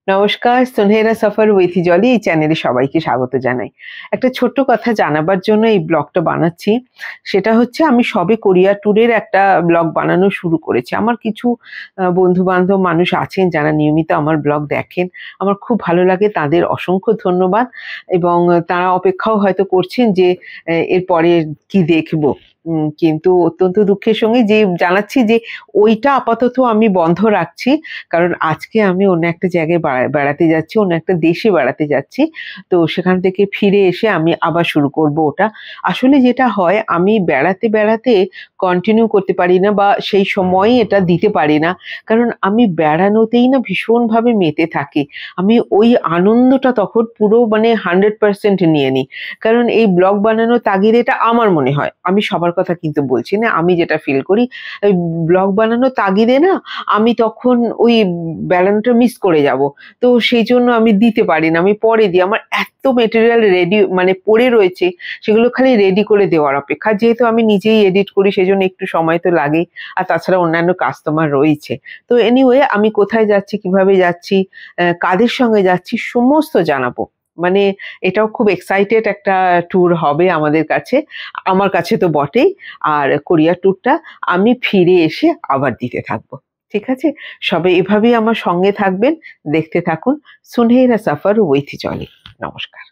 নমস্কার, সুনহেরা সফর উইথ জলি এই চ্যানেলে সবাইকে স্বাগত জানাই। একটা ছোট্ট কথা জানাবার জন্য এই ব্লগটা বানাচ্ছি। সেটা হচ্ছে আমি সবে কোরিয়া ট্যুরের একটা ব্লগ বানানো শুরু করেছি। আমার কিছু বন্ধু-বান্ধব মানুষ আছেন যারা নিয়মিত আমার ব্লগ দেখেন। আমার খুব ভালো লাগে, তাদের অসংখ্য ধন্যবাদ এবং তারা অপেক্ষাও হয়তো করছেন যে এরপরে কি দেখবো। কিন্তু অত্যন্ত দুঃখের সঙ্গে জানাচ্ছি যে ওইটা আপাতত আমি বন্ধ রাখছি। কারণ আজকে আমি অন্য একটা জায়গায় বেড়াতে যাচ্ছি, অন্য একটা দেশে বেড়াতে যাচ্ছি। তো সেখান থেকে ফিরে এসে আমি আবার শুরু করব ওটা। আসলে যেটা হয় আমি বেড়াতে কন্টিনিউ করতে পারি না বা সেই সময়ই এটা দিতে পারি না। কারণ আমি বেড়ানোতেই না ভীষণভাবে মেতে থাকি। আমি ওই আনন্দটা তখন পুরো মানে 100% নিয়ে নিই। কারণ এই ব্লগ বানানোর তাগিদে এটা আমার মনে হয়। আমি সবার কথা কিন্তু বলছি না। আমি যেটা ফিল করি, এই ব্লগ বানানোর তাগিদে না আমি তখন ওই বেড়ানোটা মিস করে যাব। তো সেইজন্য আমি দিতে পারি না। আমি পরে দিই। আমার এত মেটেরিয়াল রেডি মানে পড়ে রয়েছে, সেগুলো খালি রেডি করে দেওয়ার অপেক্ষা। যেহেতু আমি নিজেই এডিট করি সেজন্য একটু সময় তো লাগেই। আর তাছাড়া অন্যান্য কাজ তো আমার রয়েছে। তো এনিওয়ে আমি কোথায় যাচ্ছি, কিভাবে যাচ্ছি, কাদের সঙ্গে যাচ্ছি সমস্ত জানাবো। মানে এটাও খুব এক্সাইটেড একটা ট্যুর হবে আমাদের কাছে। আমার কাছে তো বটেই। আর কোরিয়া ট্যুরটা আমি ফিরে এসে আবার দিতে থাকবো। ঠিক আছে? সবাই এভাবেই আমার সঙ্গে থাকবেন, দেখতে থাকুন সুনহেরা সফর উইথ জলি। নমস্কার।